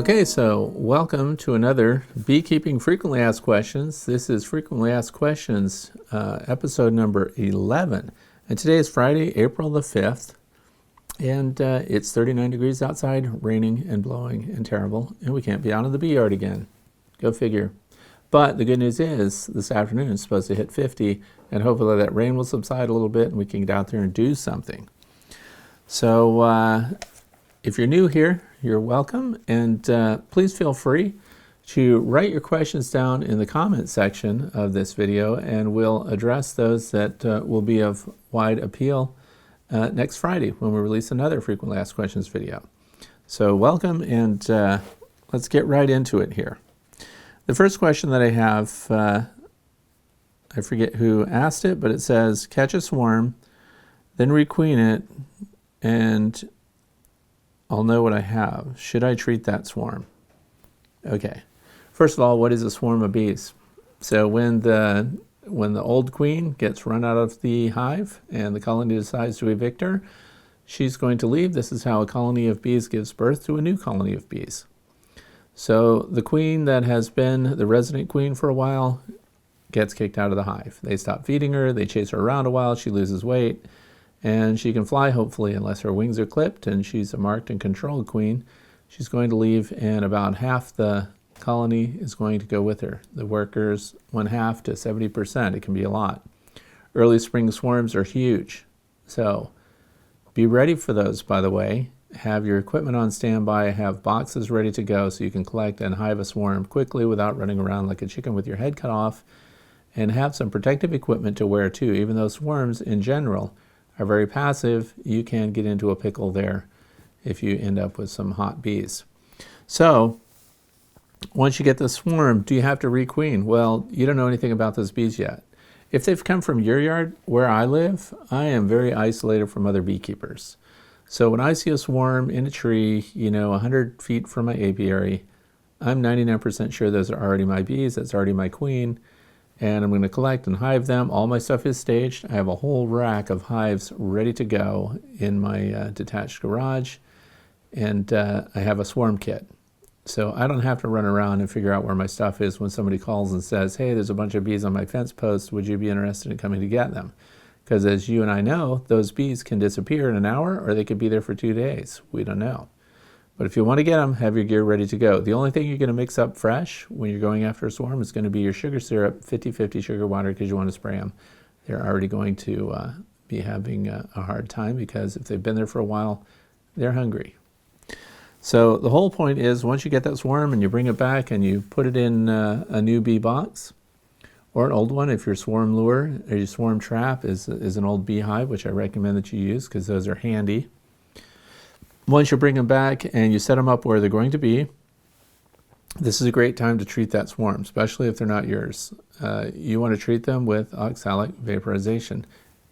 Okay, so welcome to another Beekeeping Frequently Asked Questions. This is Frequently Asked Questions, episode number 11. And today is Friday, April the 5th, and it's 39 degrees outside, raining and blowing and terrible, and we can't be out in the bee yard again. Go figure. But the good news is this afternoon it's supposed to hit 50, and hopefully that rain will subside a little bit and we can get out there and do something. So if you're new here, you're welcome, and please feel free to write your questions down in the comment section of this video, and we'll address those that will be of wide appeal next Friday when we release another Frequently Asked Questions video. So welcome, and let's get right into it here. The first question that I have, I forget who asked it, but it says, catch a swarm, then requeen it, and I'll know what I have. Should I treat that swarm? Okay. First of all, what is a swarm of bees? So when the old queen gets run out of the hive and the colony decides to evict her, she's going to leave. This is how a colony of bees gives birth to a new colony of bees. So the queen that has been the resident queen for a while gets kicked out of the hive. They stop feeding her, they chase her around a while, she loses weight, and she can fly, hopefully, unless her wings are clipped and she's a marked and controlled queen. She's going to leave, and about half the colony is going to go with her. The workers, 1/2 to 70%. It can be a lot. Early spring swarms are huge. So be ready for those, by the way. Have your equipment on standby. Have boxes ready to go so you can collect and hive a swarm quickly without running around like a chicken with your head cut off. And have some protective equipment to wear, too. Even though swarms, in general, are very passive, you can get into a pickle there if you end up with some hot bees. So once you get the swarm, do you have to requeen? Well, you don't know anything about those bees yet. If they've come from your yard, where I live, I am very isolated from other beekeepers. So when I see a swarm in a tree, 100 feet from my apiary, I'm 99% sure those are already my bees, that's already my queen, and I'm going to collect and hive them. All my stuff is staged. I have a whole rack of hives ready to go in my detached garage, and I have a swarm kit. So I don't have to run around and figure out where my stuff is when somebody calls and says, hey, there's a bunch of bees on my fence post, would you be interested in coming to get them? Because as you and I know, those bees can disappear in an hour, or they could be there for 2 days. We don't know. But if you want to get them, have your gear ready to go. The only thing you're going to mix up fresh when you're going after a swarm is going to be your sugar syrup, 50-50 sugar water, because you want to spray them. They're already going to be having a hard time, because if they've been there for a while, they're hungry. So the whole point is, once you get that swarm and you bring it back and you put it in a new bee box, or an old one if your swarm lure or your swarm trap is an old beehive, which I recommend that you use because those are handy. Once you bring them back and you set them up where they're going to be, this is a great time to treat that swarm, especially if they're not yours. You want to treat them with oxalic vaporization.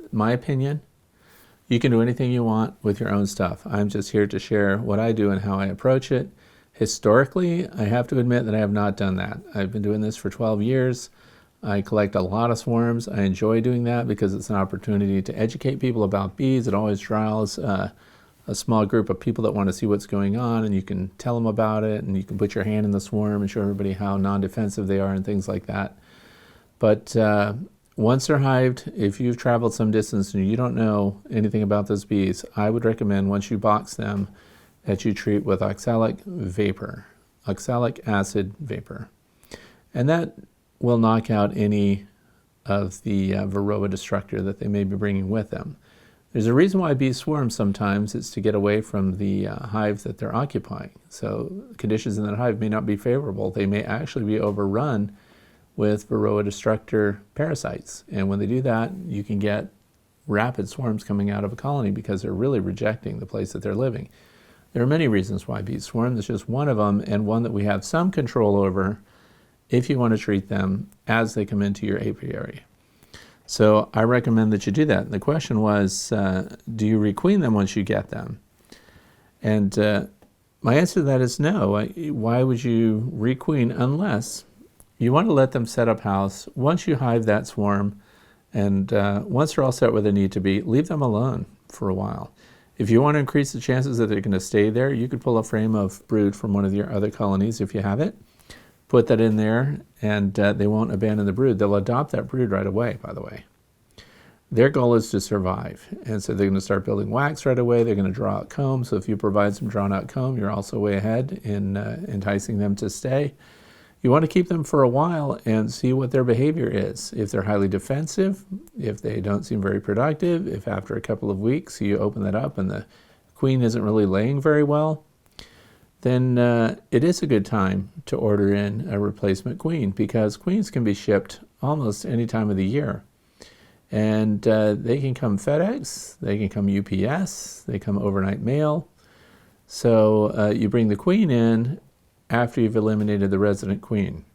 My opinion, you can do anything you want with your own stuff. I'm just here to share what I do and how I approach it. Historically, I have to admit that I have not done that. I've been doing this for 12 years. I collect a lot of swarms. I enjoy doing that because it's an opportunity to educate people about bees. It always draws a small group of people that want to see what's going on, and you can tell them about it, and you can put your hand in the swarm and show everybody how non-defensive they are and things like that. But once they're hived, if you've traveled some distance and you don't know anything about those bees, I would recommend, once you box them, that you treat with oxalic vapor, oxalic acid vapor. And that will knock out any of the varroa destructor that they may be bringing with them. There's a reason why bees swarm sometimes. It's to get away from the hive that they're occupying. So conditions in that hive may not be favorable. They may actually be overrun with varroa destructor parasites. And when they do that, you can get rapid swarms coming out of a colony because they're really rejecting the place that they're living. There are many reasons why bees swarm. There's just one of them, and one that we have some control over if you want to treat them as they come into your apiary. So I recommend that you do that. The question was, do you requeen them once you get them? And my answer to that is no. Why would you requeen unless you want to let them set up house? Once you hive that swarm, and once they're all set where they need to be, leave them alone for a while. If you want to increase the chances that they're going to stay there, you could pull a frame of brood from one of your other colonies if you have it, put that in there, and they won't abandon the brood. They'll adopt that brood right away, by the way. Their goal is to survive, and so they're going to start building wax right away. They're going to draw out comb, so if you provide some drawn out comb, you're also way ahead in enticing them to stay. You want to keep them for a while and see what their behavior is. If they're highly defensive, if they don't seem very productive, if after a couple of weeks you open that up and the queen isn't really laying very well, then it is a good time to order in a replacement queen, because queens can be shipped almost any time of the year. And they can come FedEx, they can come UPS, they come overnight mail. So you bring the queen in after you've eliminated the resident queen.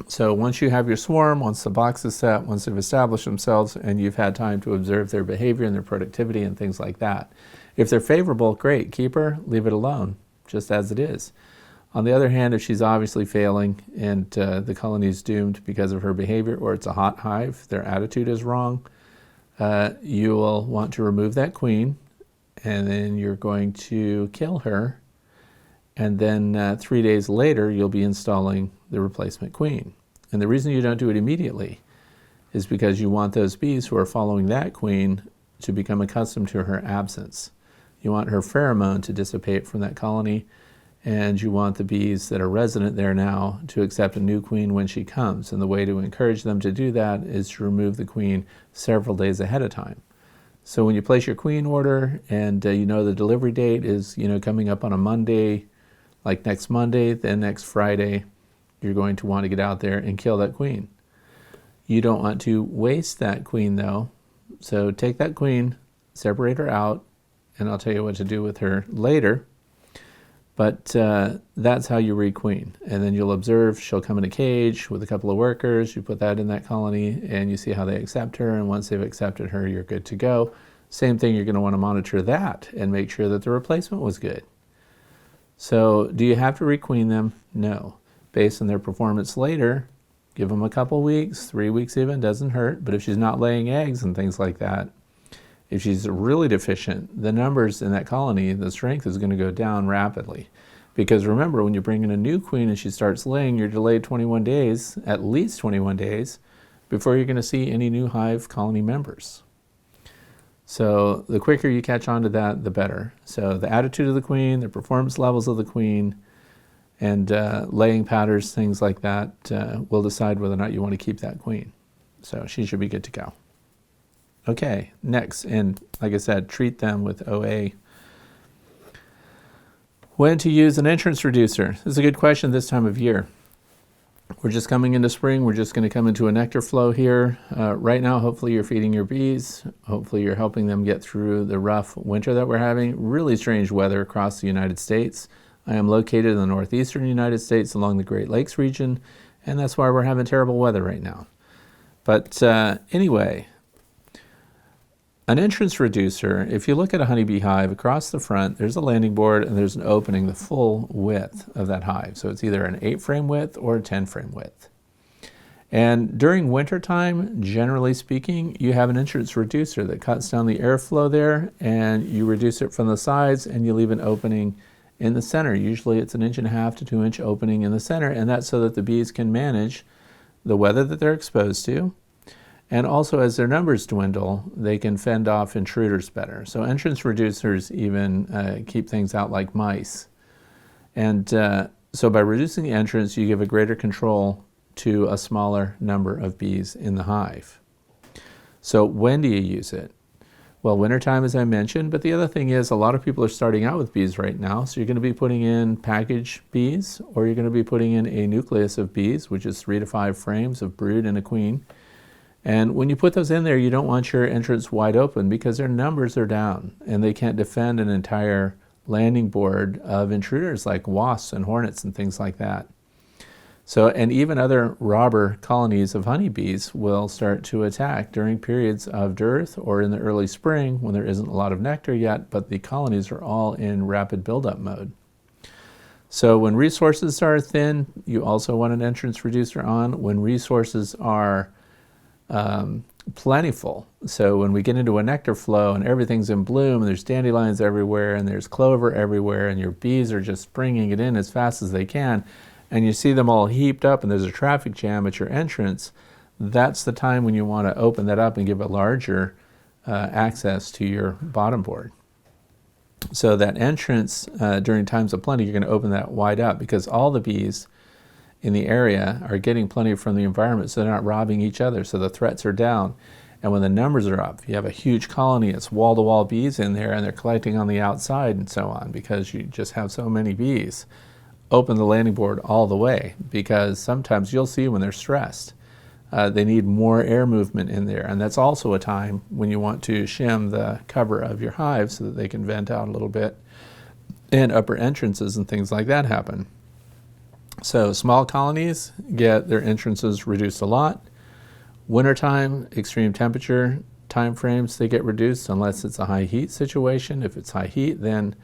So once you have your swarm, once the box is set, once they've established themselves and you've had time to observe their behavior and their productivity and things like that. If they're favorable, great, keep her, leave it alone, just as it is. On the other hand, if she's obviously failing and the colony is doomed because of her behavior, or it's a hot hive, their attitude is wrong, you will want to remove that queen, and then you're going to kill her. And then 3 days later, you'll be installing the replacement queen. And the reason you don't do it immediately is because you want those bees who are following that queen to become accustomed to her absence. You want her pheromone to dissipate from that colony, and you want the bees that are resident there now to accept a new queen when she comes. And the way to encourage them to do that is to remove the queen several days ahead of time. So when you place your queen order and you know the delivery date is coming up on a Monday, like next Monday, then next Friday, you're going to want to get out there and kill that queen. You don't want to waste that queen though. So take that queen, separate her out, and I'll tell you what to do with her later. But that's how you requeen. And then you'll observe she'll come in a cage with a couple of workers. You put that in that colony and you see how they accept her. And once they've accepted her, you're good to go. Same thing, you're going to want to monitor that and make sure that the replacement was good. So do you have to requeen them? No. Based on their performance later, give them a couple weeks, 3 weeks even, doesn't hurt. But if she's not laying eggs and things like that, if she's really deficient, the numbers in that colony, the strength is going to go down rapidly. Because remember, when you bring in a new queen and she starts laying, you're delayed 21 days, at least 21 days, before you're going to see any new hive colony members. So the quicker you catch on to that, the better. So the attitude of the queen, the performance levels of the queen, and laying patterns, things like that, will decide whether or not you want to keep that queen. So she should be good to go. Okay, next, and like I said, treat them with OA. When to use an entrance reducer? This is a good question this time of year. We're just coming into spring. We're just going to come into a nectar flow here. Right now, hopefully you're feeding your bees. Hopefully you're helping them get through the rough winter that we're having. Really strange weather across the United States. I am located in the northeastern United States along the Great Lakes region, and that's why we're having terrible weather right now. But anyway, an entrance reducer, if you look at a honeybee hive, across the front, there's a landing board and there's an opening the full width of that hive. So it's either an 8-frame width or a 10-frame width. And during wintertime, generally speaking, you have an entrance reducer that cuts down the airflow there, and you reduce it from the sides and you leave an opening in the center. Usually it's an 1.5 to 2 inch opening in the center, and that's so that the bees can manage the weather that they're exposed to. And also, as their numbers dwindle, they can fend off intruders better. So entrance reducers even keep things out like mice. And so by reducing the entrance, you give a greater control to a smaller number of bees in the hive. So when do you use it? Well, wintertime, as I mentioned, but the other thing is a lot of people are starting out with bees right now. So you're going to be putting in package bees, or you're going to be putting in a nucleus of bees, which is 3 to 5 frames of brood and a queen. And when you put those in there, you don't want your entrance wide open because their numbers are down and they can't defend an entire landing board of intruders like wasps and hornets and things like that. So, and even other robber colonies of honeybees will start to attack during periods of dearth or in the early spring when there isn't a lot of nectar yet, but the colonies are all in rapid buildup mode. So when resources are thin, you also want an entrance reducer on. When resources are plentiful. So when we get into a nectar flow and everything's in bloom and there's dandelions everywhere and there's clover everywhere and your bees are just bringing it in as fast as they can, and you see them all heaped up and there's a traffic jam at your entrance, that's the time when you want to open that up and give a larger access to your bottom board. So that entrance during times of plenty, you're going to open that wide up because all the bees in the area are getting plenty from the environment, so they're not robbing each other, so the threats are down. And when the numbers are up, you have a huge colony, it's wall-to-wall bees in there, and they're collecting on the outside and so on because you just have so many bees. Open the landing board all the way, because sometimes you'll see when they're stressed, they need more air movement in there, and that's also a time when you want to shim the cover of your hive so that they can vent out a little bit, and upper entrances and things like that happen. So small colonies get their entrances reduced a lot. Wintertime, extreme temperature time frames, they get reduced unless it's a high heat situation. If it's high heat, then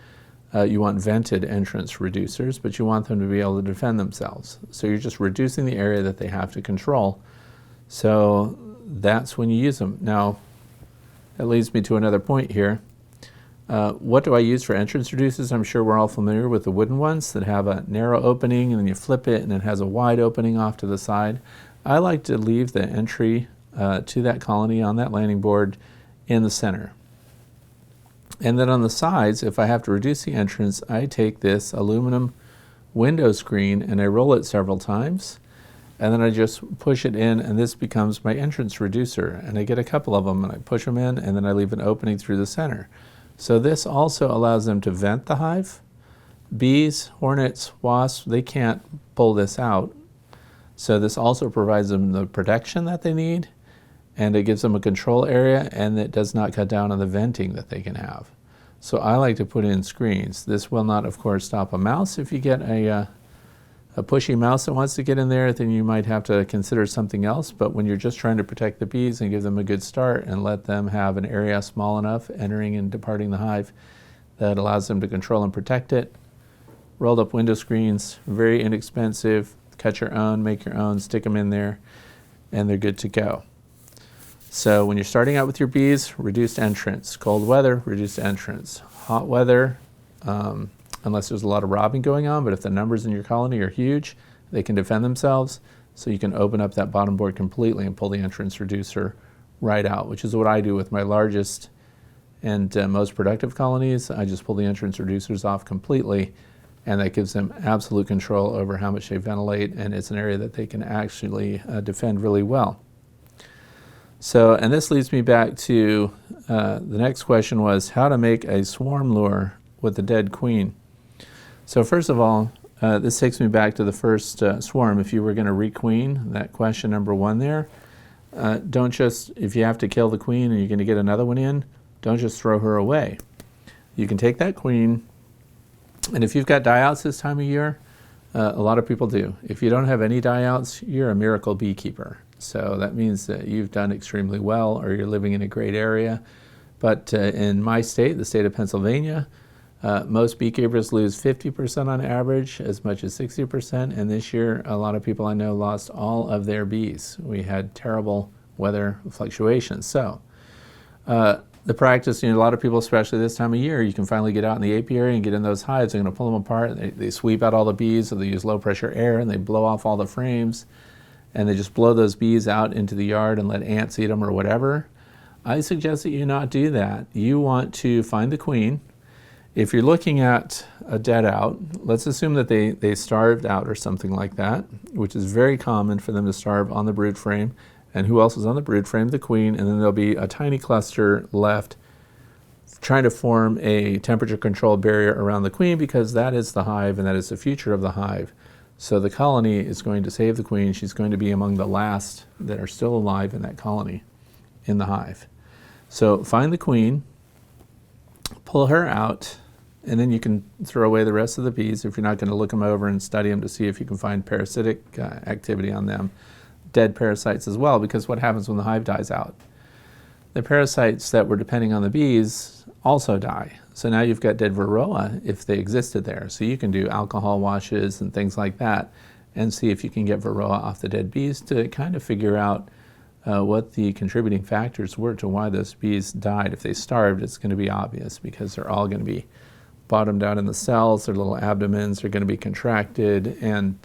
you want vented entrance reducers, but you want them to be able to defend themselves. So you're just reducing the area that they have to control. So that's when you use them. Now, that leads me to another point here. What do I use for entrance reducers? I'm sure we're all familiar with the wooden ones that have a narrow opening and then you flip it and it has a wide opening off to the side. I like to leave the entry to that colony on that landing board in the center. And then on the sides, if I have to reduce the entrance, I take this aluminum window screen and I roll it several times. And then I just push it in, and this becomes my entrance reducer. And I get a couple of them, and I push them in, and then I leave an opening through the center. So this also allows them to vent the hive. Bees, hornets, wasps, they can't pull this out. So this also provides them the protection that they need, and it gives them a control area, and it does not cut down on the venting that they can have. So I like to put in screens. This will not, of course, stop a mouse. If you get a pushy mouse that wants to get in there, then you might have to consider something else. But when you're just trying to protect the bees and give them a good start and let them have an area small enough entering and departing the hive that allows them to control and protect it, rolled up window screens, very inexpensive, cut your own, make your own, stick them in there, and they're good to go. So when you're starting out with your bees, reduced entrance. Cold weather, reduced entrance. Hot weather, unless there's a lot of robbing going on, but if the numbers in your colony are huge, they can defend themselves, so you can open up that bottom board completely and pull the entrance reducer right out, which is what I do with my largest and most productive colonies. I just pull the entrance reducers off completely, and that gives them absolute control over how much they ventilate, and it's an area that they can actually defend really well. So, and this leads me back to the next question was how to make a swarm lure with a dead queen. So first of all, this takes me back to the first swarm. If you were going to requeen, that question number one there, don't just, if you have to kill the queen and you're going to get another one in, don't just throw her away. You can take that queen, and if you've got die-outs this time of year, a lot of people do. If you don't have any die-outs, you're a miracle beekeeper. So that means that you've done extremely well, or you're living in a great area. But in my state, the state of Pennsylvania, most beekeepers lose 50% on average, as much as 60%, and this year a lot of people I know lost all of their bees. We had terrible weather fluctuations. So the practice, a lot of people, especially this time of year, you can finally get out in the apiary and get in those hives. They're going to pull them apart. They sweep out all the bees, or they use low pressure air, and they blow off all the frames, and they just blow those bees out into the yard and let ants eat them or whatever. I suggest that you not do that. You want to find the queen. If you're looking at a dead out, let's assume that they starved out or something like that, which is very common for them to starve on the brood frame. And who else is on the brood frame? The queen, and then there'll be a tiny cluster left trying to form a temperature control barrier around the queen, because that is the hive and that is the future of the hive. So the colony is going to save the queen. She's going to be among the last that are still alive in that colony in the hive. So find the queen, pull her out, and then you can throw away the rest of the bees if you're not going to look them over and study them to see if you can find parasitic activity on them. Dead parasites as well, because what happens when the hive dies out? The parasites that were depending on the bees also die. So now you've got dead varroa if they existed there. So you can do alcohol washes and things like that and see if you can get varroa off the dead bees to kind of figure out what the contributing factors were to why those bees died. If they starved, it's going to be obvious because they're all going to be bottomed out in the cells, their little abdomens are going to be contracted, and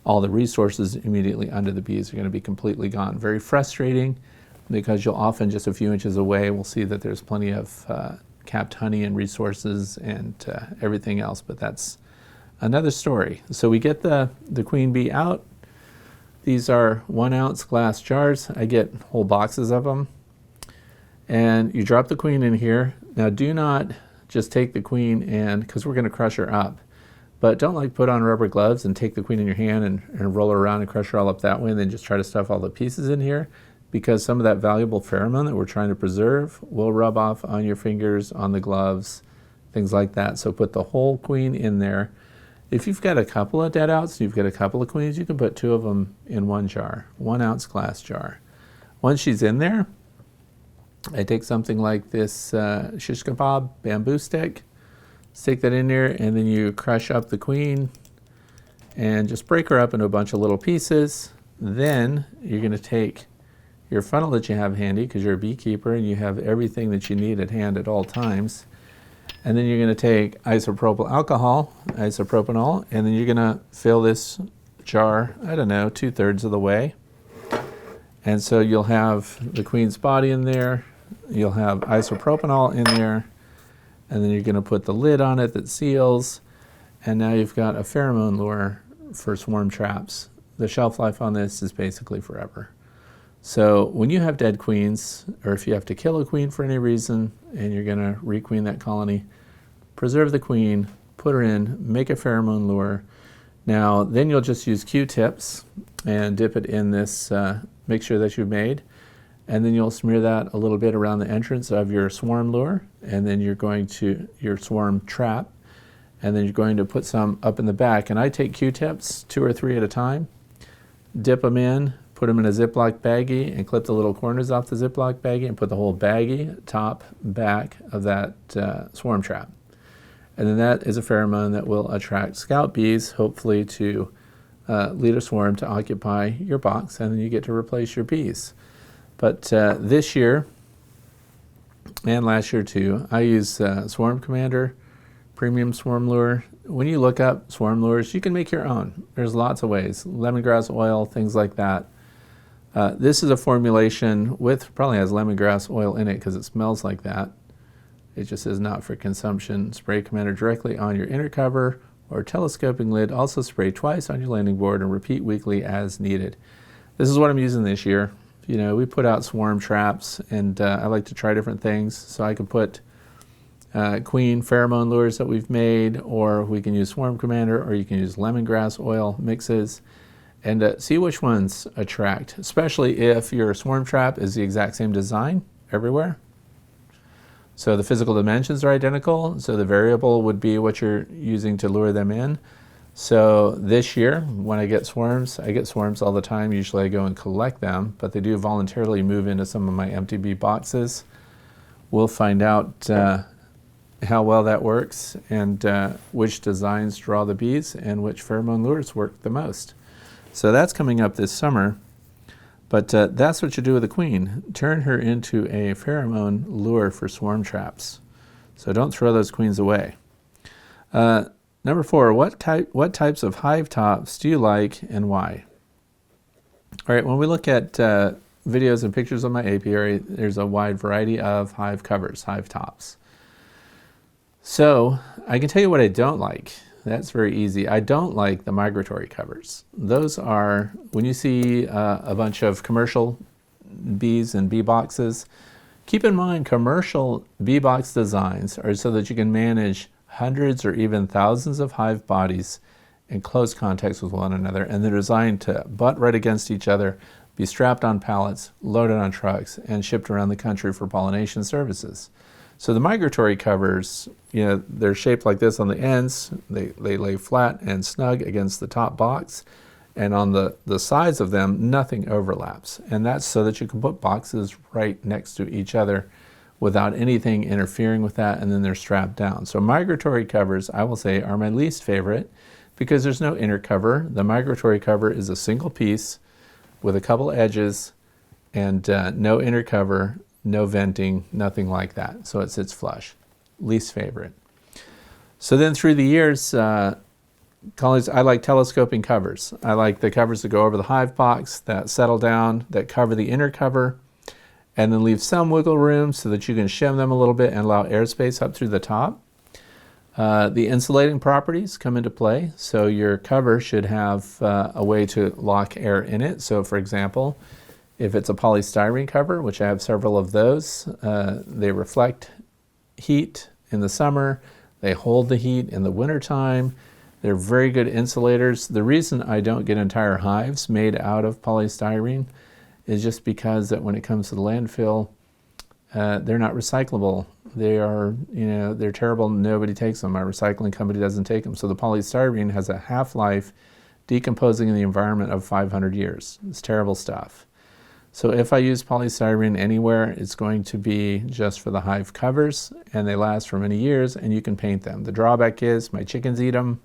all the resources immediately under the bees are going to be completely gone. Very frustrating because you'll often, just a few inches away, will see that there's plenty of capped honey and resources and everything else, but that's another story. So we get the queen bee out. These are 1 ounce glass jars. I get whole boxes of them. And you drop the queen in here. Now do not just take the queen and, because we're going to crush her up, but don't like put on rubber gloves and take the queen in your hand and roll her around and crush her all up that way and then just try to stuff all the pieces in here, because some of that valuable pheromone that we're trying to preserve will rub off on your fingers, on the gloves, things like that. So put the whole queen in there. If you've got a couple of dead outs, you've got a couple of queens, you can put 2 of them in 1 jar, 1 ounce glass jar. Once she's in there, I take something like this shish kebab bamboo stick, stick that in there, and then you crush up the queen and just break her up into a bunch of little pieces. Then you're going to take your funnel that you have handy, because you're a beekeeper and you have everything that you need at hand at all times. And then you're going to take isopropyl alcohol, isopropanol, and then you're going to fill this jar, I don't know, 2/3 of the way. And so you'll have the queen's body in there, you'll have isopropanol in there, and then you're going to put the lid on it that seals, and now you've got a pheromone lure for swarm traps. The shelf life on this is basically forever. So when you have dead queens, or if you have to kill a queen for any reason and you're going to requeen that colony, preserve the queen, put her in, make a pheromone lure. Now then you'll just use Q-tips and dip it in this mixture that you've made, and then you'll smear that a little bit around the entrance of your swarm lure, and then you're going to your swarm trap, and then you're going to put some up in the back. And I take Q-tips, 2 or 3 at a time, dip them in, put them in a Ziploc baggie, and clip the little corners off the Ziploc baggie and put the whole baggie top, back of that swarm trap. And then that is a pheromone that will attract scout bees, hopefully to lead a swarm to occupy your box, and then you get to replace your bees. But this year, and last year too, I use Swarm Commander Premium Swarm Lure. When you look up swarm lures, you can make your own. There's lots of ways, lemongrass oil, things like that. This is a formulation with, probably has lemongrass oil in it because it smells like that. It just says not for consumption. Spray Commander directly on your inner cover or telescoping lid. Also spray twice on your landing board and repeat weekly as needed. This is what I'm using this year. You know, we put out swarm traps, and I like to try different things. So I can put queen pheromone lures that we've made, or we can use Swarm Commander, or you can use lemongrass oil mixes, and see which ones attract, especially if your swarm trap is the exact same design everywhere. So the physical dimensions are identical, so the variable would be what you're using to lure them in. So this year, when I get swarms all the time. Usually I go and collect them, but they do voluntarily move into some of my empty bee boxes. We'll find out how well that works, and which designs draw the bees and which pheromone lures work the most. So that's coming up this summer, but that's what you do with the queen. Turn her into a pheromone lure for swarm traps. So don't throw those queens away. Number 4, what types of hive tops do you like and why? All right, when we look at videos and pictures on my apiary, there's a wide variety of hive covers, hive tops. So I can tell you what I don't like. That's very easy. I don't like the migratory covers. Those are, when you see a bunch of commercial bees and bee boxes, keep in mind commercial bee box designs are so that you can manage hundreds or even thousands of hive bodies in close contact with one another, and they're designed to butt right against each other, be strapped on pallets, loaded on trucks, and shipped around the country for pollination services. So the migratory covers, you know, they're shaped like this on the ends. They lay flat and snug against the top box, and on the sides of them, nothing overlaps. And that's so that you can put boxes right next to each other without anything interfering with that, and then they're strapped down. So migratory covers, I will say, are my least favorite because there's no inner cover. The migratory cover is a single piece with a couple edges, and no inner cover, no venting, nothing like that. So it sits flush. Least favorite. So then through the years, colonies, I like telescoping covers. I like the covers that go over the hive box, that settle down, that cover the inner cover, and then leave some wiggle room so that you can shim them a little bit and allow airspace up through the top. The insulating properties come into play, so your cover should have a way to lock air in it. So for example, if it's a polystyrene cover, which I have several of those, they reflect heat in the summer, they hold the heat in the wintertime. They're very good insulators. The reason I don't get entire hives made out of polystyrene is just because that when it comes to the landfill, they're not recyclable. They are, they're terrible. Nobody takes them. My recycling company doesn't take them. So the polystyrene has a half-life decomposing in the environment of 500 years. It's terrible stuff. So if I use polystyrene anywhere, it's going to be just for the hive covers, and they last for many years, and you can paint them. The drawback is my chickens eat them,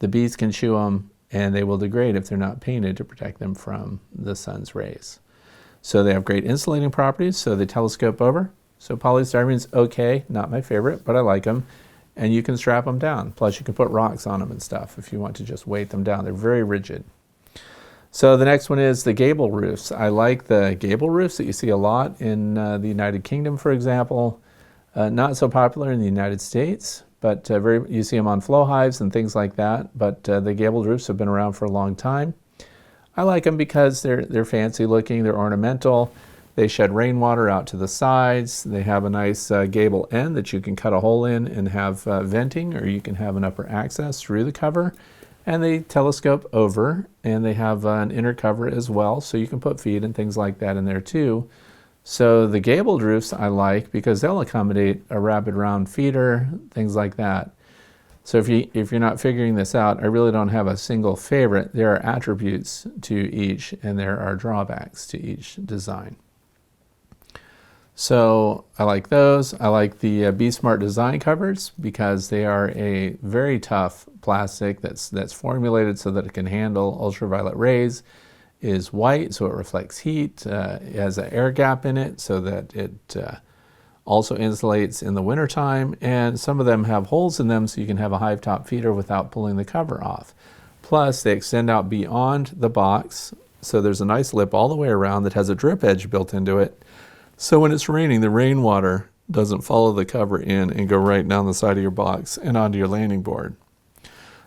the bees can chew them, and they will degrade if they're not painted to protect them from the sun's rays. So they have great insulating properties, so they telescope over. So polystyrene's okay, not my favorite, but I like them. And you can strap them down. Plus you can put rocks on them and stuff if you want to just weight them down. They're very rigid. So the next one is the Gable Roofs. I like the Gable Roofs that you see a lot in the United Kingdom, for example. Not so popular in the United States, but you see them on flow hives and things like that. But the Gable Roofs have been around for a long time. I like them because they're fancy looking, they're ornamental, they shed rainwater out to the sides, they have a nice gable end that you can cut a hole in and have venting, or you can have an upper access through the cover, and they telescope over, and they have an inner cover as well, so you can put feed and things like that in there too. So the gabled roofs I like because they'll accommodate a rapid round feeder, things like that. So if you're not figuring this out, I really don't have a single favorite. There are attributes to each, and there are drawbacks to each design. So I like those. I like the Be Smart design covers because they are a very tough plastic that's formulated so that it can handle ultraviolet rays, is white so it reflects heat, it has an air gap in it so that it also insulates in the wintertime, and some of them have holes in them so you can have a hive top feeder without pulling the cover off. Plus they extend out beyond the box, so there's a nice lip all the way around that has a drip edge built into it. So when it's raining, the rainwater doesn't follow the cover in and go right down the side of your box and onto your landing board.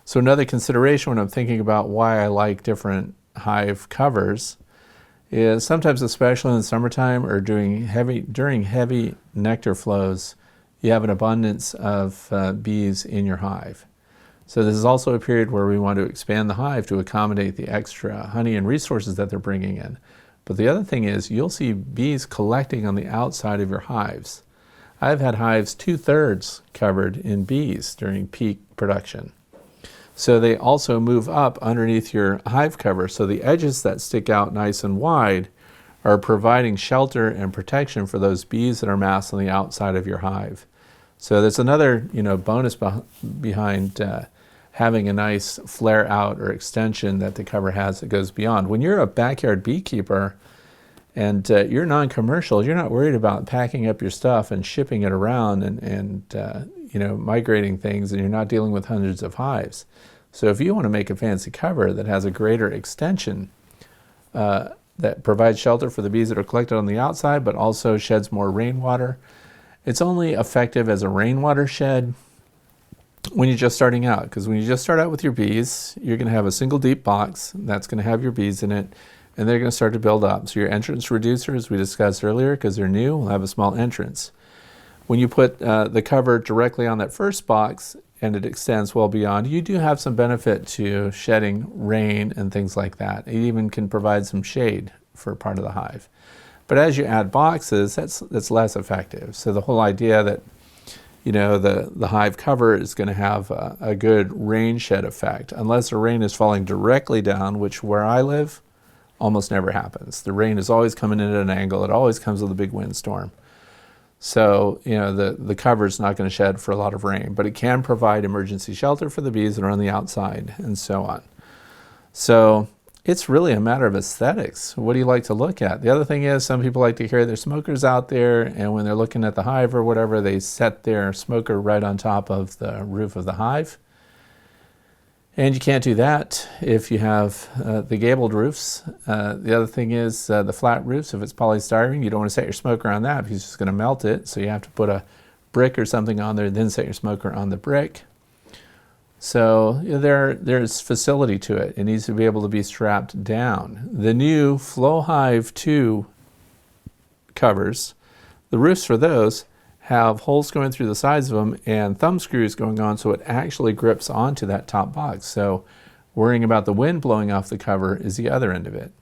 So another consideration when I'm thinking about why I like different hive covers is sometimes, especially in the summertime or during heavy nectar flows, you have an abundance of bees in your hive. So this is also a period where we want to expand the hive to accommodate the extra honey and resources that they're bringing in. But the other thing is you'll see bees collecting on the outside of your hives. I've had hives 2/3 covered in bees during peak production. So they also move up underneath your hive cover. So the edges that stick out nice and wide are providing shelter and protection for those bees that are massed on the outside of your hive. So there's another bonus behind having a nice flare out or extension that the cover has that goes beyond. When you're a backyard beekeeper and you're non-commercial, you're not worried about packing up your stuff and shipping it around and migrating things, and you're not dealing with hundreds of hives. So if you want to make a fancy cover that has a greater extension that provides shelter for the bees that are collected on the outside but also sheds more rainwater, it's only effective as a rainwater shed when you're just starting out, because when you just start out with your bees, you're going to have a single deep box that's going to have your bees in it, and they're going to start to build up. So your entrance reducer, as we discussed earlier, because they're new, will have a small entrance. When you put the cover directly on that first box and it extends well beyond, you do have some benefit to shedding rain and things like that. It even can provide some shade for part of the hive. But as you add boxes, that's less effective. So the whole idea that the hive cover is going to have a good rain shed effect, unless the rain is falling directly down, which where I live almost never happens. The rain is always coming in at an angle. It always comes with a big windstorm. So, the cover is not going to shed for a lot of rain, but it can provide emergency shelter for the bees that are on the outside and so on. So it's really a matter of aesthetics. What do you like to look at? The other thing is some people like to carry their smokers out there, and when they're looking at the hive or whatever, they set their smoker right on top of the roof of the hive. And you can't do that if you have the gabled roofs. The other thing is the flat roofs. If it's polystyrene, you don't want to set your smoker on that because it's just going to melt it. So you have to put a brick or something on there, then set your smoker on the brick. So there's facility to it. It needs to be able to be strapped down. The new Flow Hive 2 covers, the roofs for those have holes going through the sides of them and thumb screws going on, so it actually grips onto that top box. So worrying about the wind blowing off the cover is the other end of it.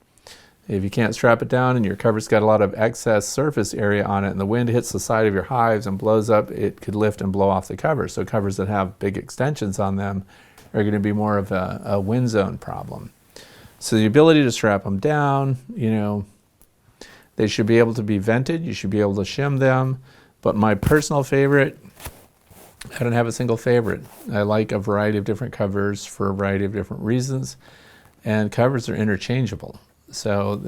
If you can't strap it down and your cover's got a lot of excess surface area on it and the wind hits the side of your hives and blows up, it could lift and blow off the cover. So covers that have big extensions on them are going to be more of a wind zone problem. So the ability to strap them down, they should be able to be vented. You should be able to shim them. But my personal favorite, I don't have a single favorite. I like a variety of different covers for a variety of different reasons. And covers are interchangeable. So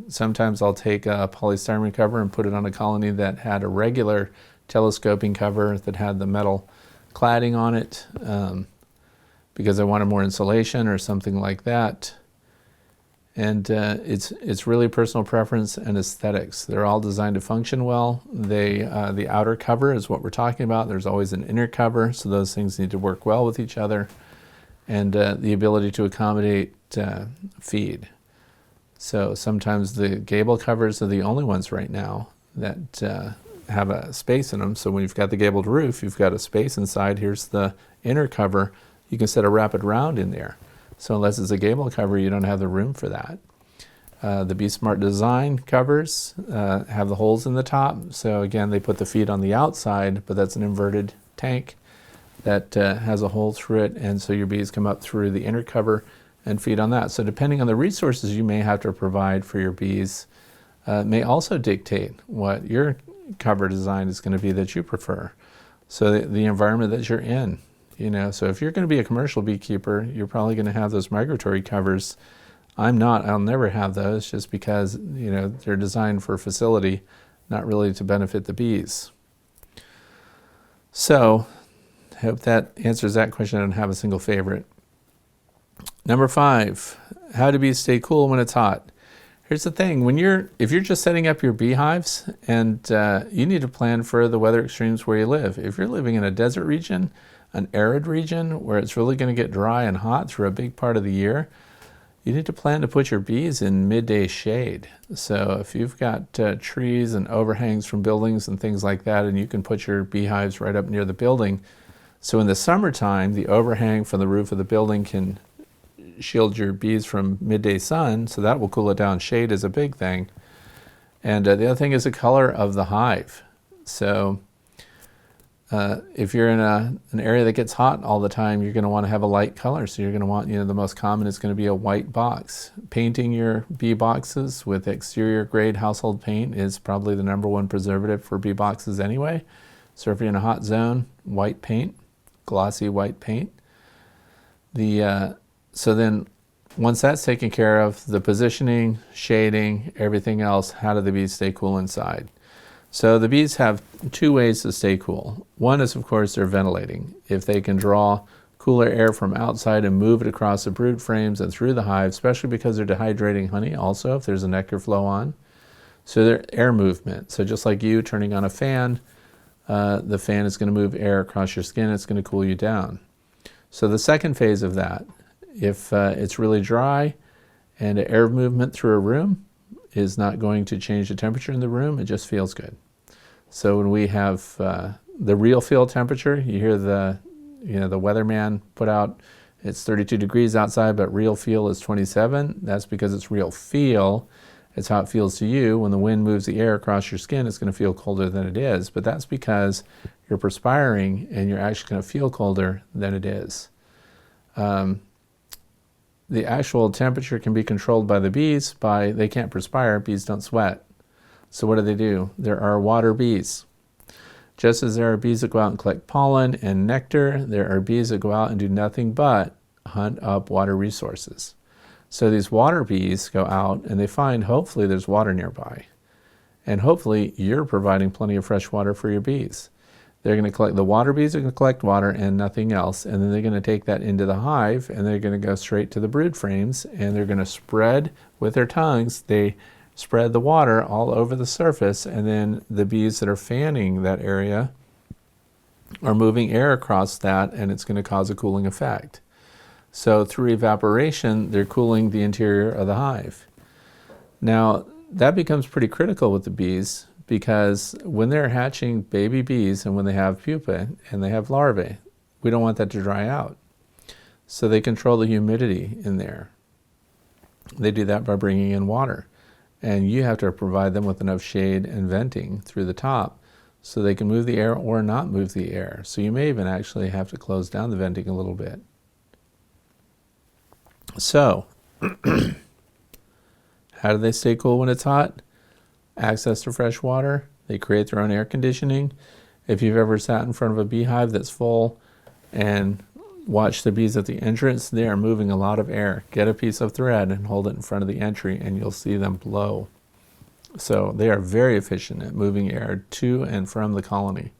sometimes I'll take a polystyrene cover and put it on a colony that had a regular telescoping cover that had the metal cladding on it because I wanted more insulation or something like that. And it's really personal preference and aesthetics. They're all designed to function well. The outer cover is what we're talking about. There's always an inner cover, so those things need to work well with each other. And the ability to accommodate feed. So sometimes the gable covers are the only ones right now that have a space in them. So when you've got the gabled roof, you've got a space inside. Here's the inner cover. You can set a rapid round in there. So unless it's a gable cover, you don't have the room for that. The Be Smart Design covers have the holes in the top. So again, they put the feed on the outside, but that's an inverted tank that has a hole through it. And so your bees come up through the inner cover and feed on that. So depending on the resources you may have to provide for your bees may also dictate what your cover design is going to be that you prefer. So the environment that you're in, so if you're going to be a commercial beekeeper, you're probably going to have those migratory covers. I'm not. I'll never have those just because, they're designed for facility, not really to benefit the bees. So I hope that answers that question. I don't have a single favorite. Number 5, how do bees stay cool when it's hot? Here's the thing, if you're just setting up your beehives and you need to plan for the weather extremes where you live. If you're living in a desert region, an arid region where it's really going to get dry and hot through a big part of the year, you need to plan to put your bees in midday shade. So if you've got trees and overhangs from buildings and things like that, and you can put your beehives right up near the building. So in the summertime, the overhang from the roof of the building can shield your bees from midday sun, so that will cool it down. Shade is a big thing. And the other thing is the color of the hive. So if you're in an area that gets hot all the time, you're going to want to have a light color. So you're going to want, the most common is going to be a white box. Painting your bee boxes with exterior grade household paint is probably the #1 preservative for bee boxes anyway. So if you're in a hot zone, white paint, glossy white paint. So then once that's taken care of, the positioning, shading, everything else, how do the bees stay cool inside? So the bees have 2 ways to stay cool. One is, of course, they're ventilating. If they can draw cooler air from outside and move it across the brood frames and through the hive, especially because they're dehydrating honey also, if there's a nectar flow on. So they're air movement. So just like you turning on a fan, the fan is going to move air across your skin. It's going to cool you down. So the second phase of that, if it's really dry and air movement through a room is not going to change the temperature in the room, it just feels good. So when we have the real feel temperature, you hear the weatherman put out, it's 32 degrees outside, but real feel is 27. That's because it's real feel. It's how it feels to you. When the wind moves the air across your skin, it's going to feel colder than it is. But that's because you're perspiring and you're actually going to feel colder than it is. The actual temperature can be controlled by the bees they can't perspire, bees don't sweat. So what do? There are water bees. Just as there are bees that go out and collect pollen and nectar, there are bees that go out and do nothing but hunt up water resources. So these water bees go out and they find hopefully there's water nearby. And hopefully you're providing plenty of fresh water for your bees. They're going to collect, the water bees are going to collect water and nothing else, and then they're going to take that into the hive and they're going to go straight to the brood frames and they're going to spread with their tongues. They spread the water all over the surface, and then the bees that are fanning that area are moving air across that, and it's going to cause a cooling effect. So through evaporation, they're cooling the interior of the hive. Now, that becomes pretty critical with the bees, because when they're hatching baby bees and when they have pupae and they have larvae, we don't want that to dry out. So they control the humidity in there. They do that by bringing in water. And you have to provide them with enough shade and venting through the top so they can move the air or not move the air. So you may even actually have to close down the venting a little bit. So, how do they stay cool when it's hot? Access to fresh water. They create their own air conditioning. If you've ever sat in front of a beehive that's full and watched the bees at the entrance, they are moving a lot of air. Get a piece of thread and hold it in front of the entry and you'll see them blow. So they are very efficient at moving air to and from the colony.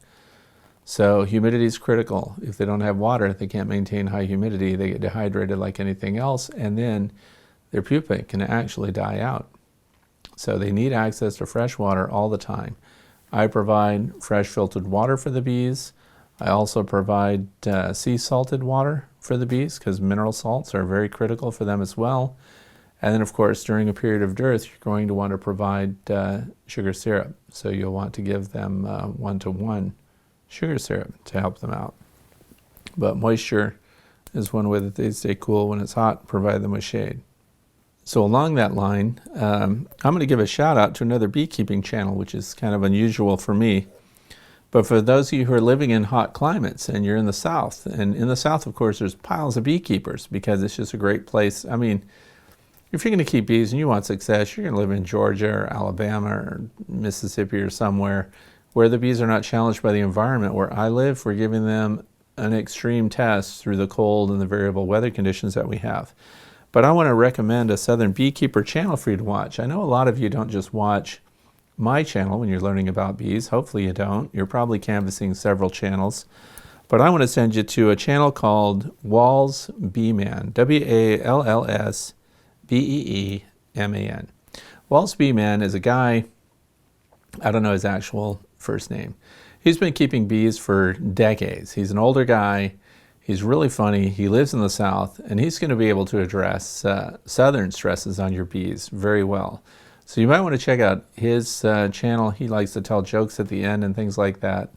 So humidity is critical. If they don't have water, they can't maintain high humidity. They get dehydrated like anything else, and then their pupae can actually die out. So they need access to fresh water all the time. I provide fresh filtered water for the bees. I also provide sea salted water for the bees because mineral salts are very critical for them as well. And then of course during a period of dearth you're going to want to provide sugar syrup. So you'll want to give them 1-to-1 sugar syrup to help them out. But moisture is one way that they stay cool when it's hot, provide them with shade. So along that line, I'm going to give a shout out to another beekeeping channel, which is kind of unusual for me. But for those of you who are living in hot climates and you're in the South, and in the South, of course, there's piles of beekeepers because it's just a great place. I mean, if you're going to keep bees and you want success, you're going to live in Georgia or Alabama or Mississippi or somewhere where the bees are not challenged by the environment. Where I live, we're giving them an extreme test through the cold and the variable weather conditions that we have. But I want to recommend a Southern Beekeeper channel for you to watch. I know a lot of you don't just watch my channel when you're learning about bees. Hopefully you don't. You're probably canvassing several channels. But I want to send you to a channel called Walls Beeman, WALLS-BEEMAN. Walls Beeman is a guy, I don't know his actual first name. He's been keeping bees for decades. He's an older guy. He's really funny. He lives in the South, and he's going to be able to address Southern stresses on your bees very well. So you might want to check out his channel. He likes to tell jokes at the end and things like that.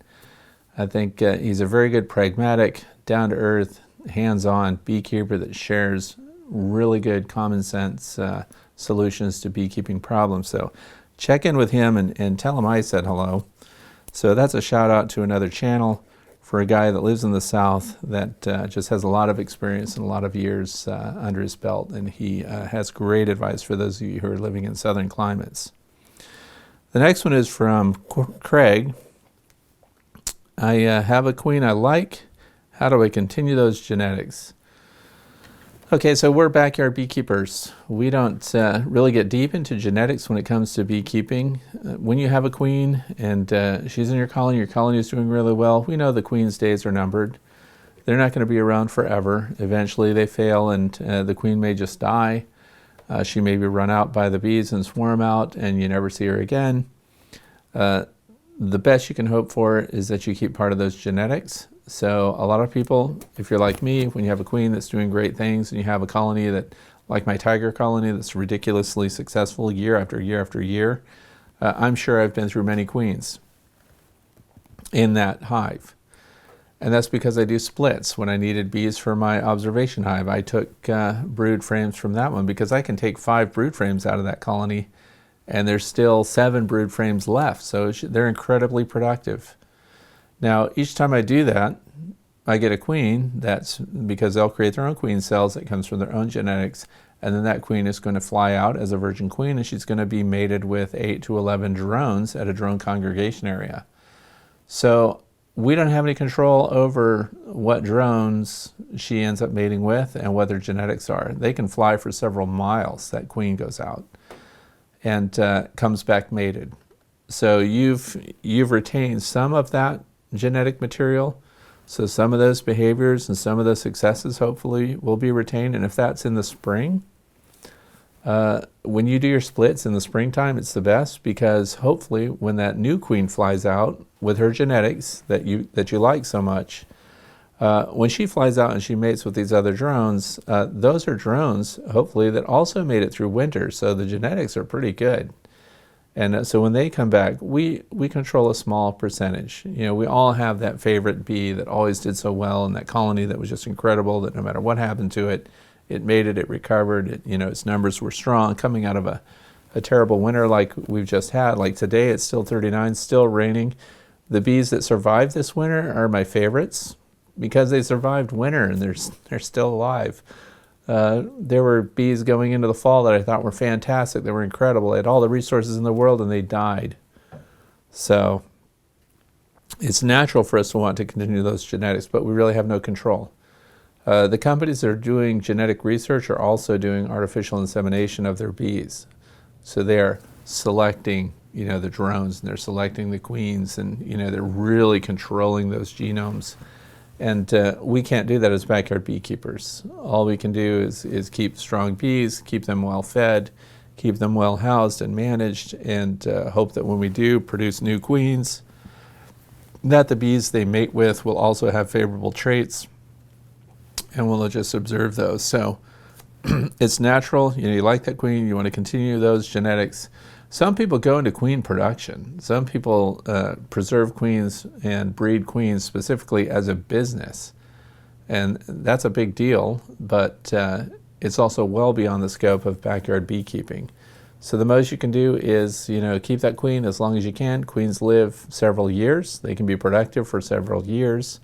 I think he's a very good, pragmatic, down-to-earth, hands-on beekeeper that shares really good common sense solutions to beekeeping problems. So check in with him and tell him I said hello. So that's a shout out to another channel for a guy that lives in the South that just has a lot of experience and a lot of years under his belt, and he has great advice for those of you who are living in southern climates. The next one is from Craig. I have a queen I like. How do I continue those genetics? Okay, so we're backyard beekeepers. We don't really get deep into genetics when it comes to beekeeping. When you have a queen and she's in your colony is doing really well, we know the queen's days are numbered. They're not going to be around forever. Eventually they fail and the queen may just die. She may be run out by the bees and swarm out and you never see her again. The best you can hope for is that you keep part of those genetics. So a lot of people, if you're like me, when you have a queen that's doing great things and you have a colony that, like my tiger colony, that's ridiculously successful year after year after year, I'm sure I've been through many queens in that hive. And that's because I do splits. When I needed bees for my observation hive, I took brood frames from that one because I can take 5 brood frames out of that colony and there's still 7 brood frames left. So they're incredibly productive. Now, each time I do that, I get a queen. That's because they'll create their own queen cells that comes from their own genetics. And then that queen is going to fly out as a virgin queen, and she's going to be mated with 8 to 11 drones at a drone congregation area. So we don't have any control over what drones she ends up mating with and what their genetics are. They can fly for several miles. That queen goes out and comes back mated. So you've retained some of that genetic material. So some of those behaviors and some of those successes hopefully will be retained. And if that's in the spring, when you do your splits in the springtime, it's the best, because hopefully when that new queen flies out with her genetics that you like so much, when she flies out and she mates with these other drones, those are drones hopefully that also made it through winter, so the genetics are pretty good. And so when they come back, we control a small percentage. You know, we all have that favorite bee that always did so well in that colony that was just incredible, that no matter what happened to it, it made it, it recovered, its numbers were strong coming out of a terrible winter like we've just had. Like today, it's still 39, still raining. The bees that survived this winter are my favorites because they survived winter and they're still alive. There were bees going into the fall that I thought were fantastic. They were incredible. They had all the resources in the world and they died. So it's natural for us to want to continue those genetics, but we really have no control. The companies that are doing genetic research are also doing artificial insemination of their bees. So they are selecting, the drones, and they're selecting the queens, and, they're really controlling those genomes. And we can't do that as backyard beekeepers. All we can do is keep strong bees, keep them well fed, keep them well housed and managed, and hope that when we do produce new queens, that the bees they mate with will also have favorable traits, and we'll just observe those. So it's natural. You like that queen, you want to continue those genetics. Some people go into queen production. Some people preserve queens and breed queens specifically as a business. And that's a big deal, but it's also well beyond the scope of backyard beekeeping. So the most you can do is, keep that queen as long as you can. Queens live several years. They can be productive for several years.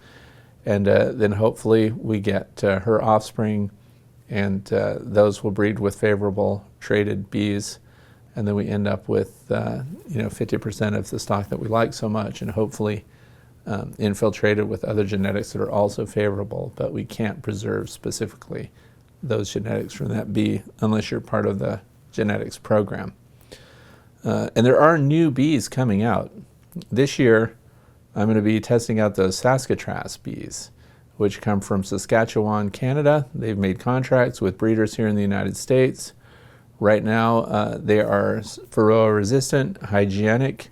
And then hopefully we get her offspring, and those will breed with favorable traded bees. And then we end up with 50% of the stock that we like so much, and hopefully infiltrated with other genetics that are also favorable, but we can't preserve specifically those genetics from that bee unless you're part of the genetics program. And there are new bees coming out. This year, I'm going to be testing out those Saskatraz bees, which come from Saskatchewan, Canada. They've made contracts with breeders here in the United States. Right now, they are Varroa resistant, hygienic,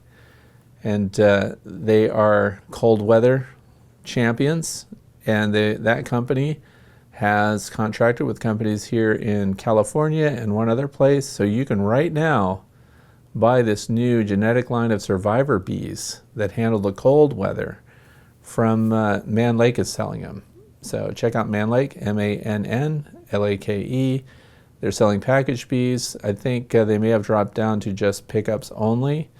and they are cold weather champions. And that company has contracted with companies here in California and one other place. So you can right now buy this new genetic line of survivor bees that handle the cold weather from Man Lake is selling them. So check out Man Lake, MANNLAKE. They're selling package bees. I think they may have dropped down to just pickups only,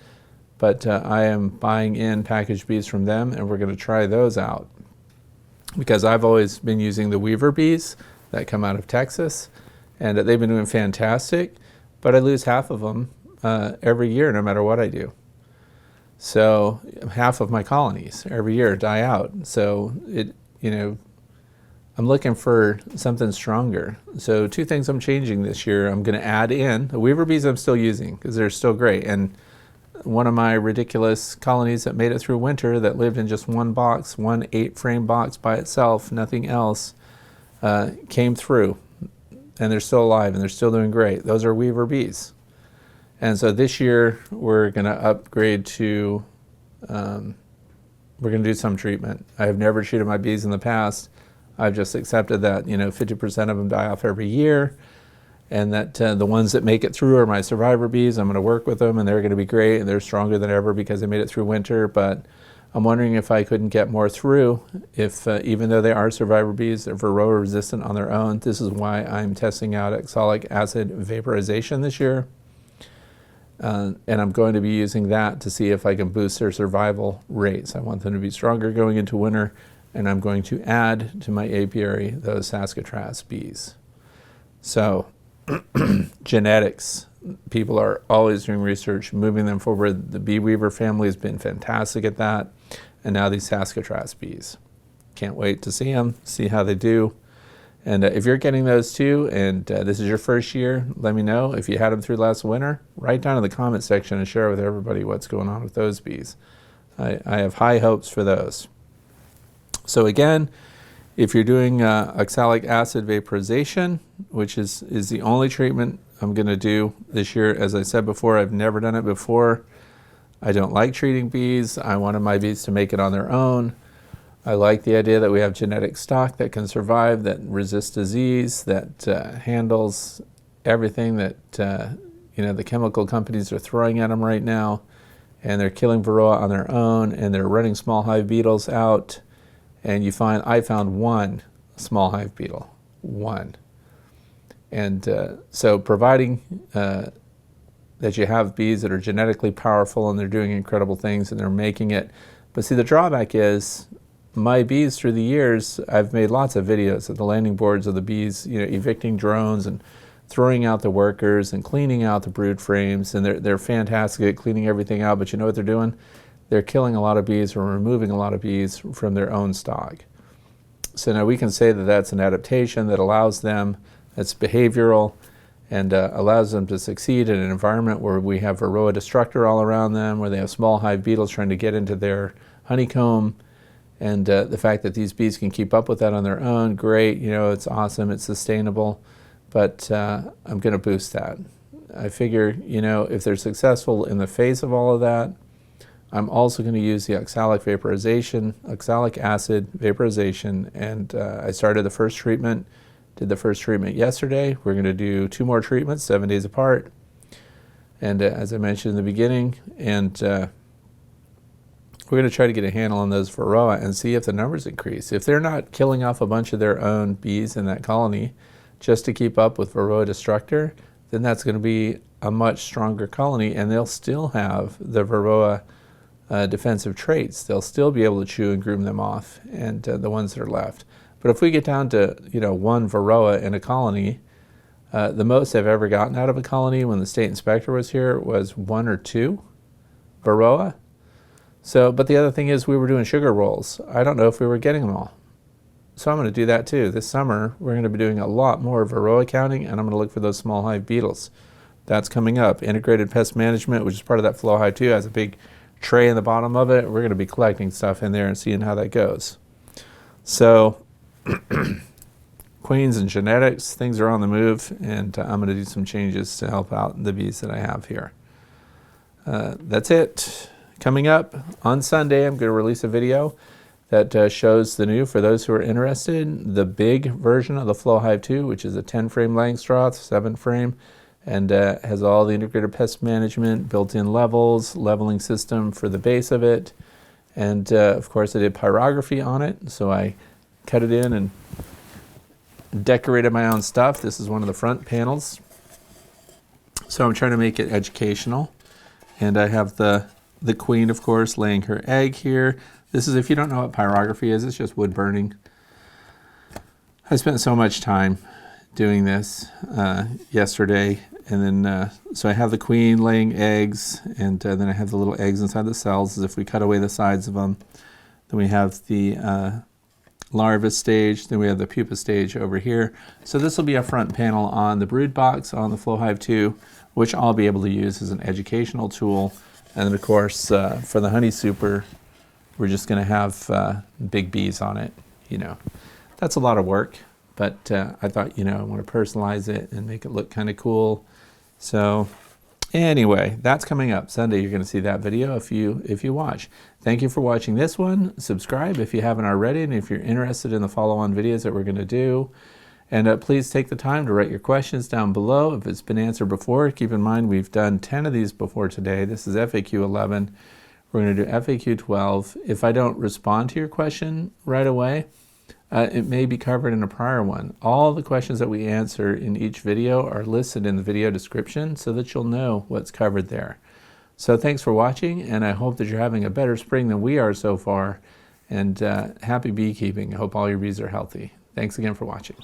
but I am buying in package bees from them, and we're going to try those out. Because I've always been using the Weaver bees that come out of Texas, and they've been doing fantastic, but I lose half of them every year no matter what I do. So half of my colonies every year die out. So I'm looking for something stronger. So two things I'm changing this year. I'm going to add in the Weaver bees I'm still using because they're still great. And one of my ridiculous colonies that made it through winter that lived in just one box, one 8-frame box by itself, nothing else, came through. And they're still alive and they're still doing great. Those are Weaver bees. And so this year we're going to upgrade to, we're going to do some treatment. I have never treated my bees in the past. I've just accepted that 50% of them die off every year, and that the ones that make it through are my survivor bees. I'm going to work with them, and they're going to be great, and they're stronger than ever because they made it through winter. But I'm wondering if I couldn't get more through, if even though they are survivor bees, they're Varroa resistant on their own. This is why I'm testing out Oxalic Acid Vaporization this year. And I'm going to be using that to see if I can boost their survival rates. I want them to be stronger going into winter, and I'm going to add to my apiary those Saskatraz bees. So genetics, people are always doing research, moving them forward. The bee weaver family has been fantastic at that, and now these Saskatraz bees. Can't wait to see them, see how they do. And if you're getting those too, and this is your first year, let me know. If you had them through last winter, write down in the comment section and share with everybody what's going on with those bees. I have high hopes for those. So again, if you're doing oxalic acid vaporization, which is the only treatment I'm going to do this year, as I said before, I've never done it before. I don't like treating bees. I wanted my bees to make it on their own. I like the idea that we have genetic stock that can survive, that resists disease, that handles everything that the chemical companies are throwing at them right now, and they're killing Varroa on their own, and they're running small hive beetles out. And I found one small hive beetle, one. And so providing that you have bees that are genetically powerful and they're doing incredible things and they're making it. But see, the drawback is my bees through the years, I've made lots of videos of the landing boards of the bees, evicting drones and throwing out the workers and cleaning out the brood frames. And they're fantastic at cleaning everything out, but you know what they're doing? They're killing a lot of bees or removing a lot of bees from their own stock. So now we can say that that's an adaptation that allows them, that's behavioral, and allows them to succeed in an environment where we have Varroa destructor all around them, where they have small hive beetles trying to get into their honeycomb. And the fact that these bees can keep up with that on their own, great, it's awesome, it's sustainable, but I'm going to boost that. I figure, if they're successful in the face of all of that, I'm also going to use the oxalic acid vaporization, and I started the first treatment, did the first treatment yesterday. We're going to do 2 more treatments, 7 days apart, and as I mentioned in the beginning, and we're going to try to get a handle on those Varroa and see if the numbers increase. If they're not killing off a bunch of their own bees in that colony just to keep up with Varroa destructor, then that's going to be a much stronger colony, and they'll still have the Varroa defensive traits. They'll still be able to chew and groom them off, and the ones that are left. But if we get down to 1 Varroa in a colony, the most I've ever gotten out of a colony when the state inspector was here was 1 or 2 Varroa. So, but the other thing is we were doing sugar rolls. I don't know if we were getting them all. So I'm going to do that too. This summer, we're going to be doing a lot more Varroa counting, and I'm going to look for those small hive beetles. That's coming up. Integrated pest management, which is part of that flow hive too, has a big tray in the bottom of it. We're going to be collecting stuff in there and seeing how that goes. So, queens and genetics, things are on the move, and I'm going to do some changes to help out the bees that I have here. That's it. Coming up on Sunday, I'm going to release a video that shows the new, for those who are interested, the big version of the Flow Hive 2, which is a 10 frame Langstroth, 7 frame, and has all the integrated pest management, built-in levels, leveling system for the base of it. And of course I did pyrography on it, so I cut it in and decorated my own stuff. This is one of the front panels. So I'm trying to make it educational. And I have the queen, of course, laying her egg here. This is, if you don't know what pyrography is, it's just wood burning. I spent so much time doing this yesterday, and then so I have the queen laying eggs, and then I have the little eggs inside the cells, as if we cut away the sides of them. Then we have the larva stage, then we have the pupa stage over here. So this will be a front panel on the brood box on the Flow Hive 2, which I'll be able to use as an educational tool. And then of course, for the honey super, we're just going to have big bees on it. That's a lot of work, but I thought, I want to personalize it and make it look kind of cool. So anyway, that's coming up Sunday. You're going to see that video if you watch. Thank you for watching this one. Subscribe if you haven't already, and if you're interested in the follow-on videos that we're going to do. And please take the time to write your questions down below. If it's been answered before, keep in mind we've done 10 of these before today. This is FAQ 11. We're going to do FAQ 12. If I don't respond to your question right away, it may be covered in a prior one. All the questions that we answer in each video are listed in the video description so that you'll know what's covered there. So thanks for watching, and I hope that you're having a better spring than we are so far. And happy beekeeping. I hope all your bees are healthy. Thanks again for watching.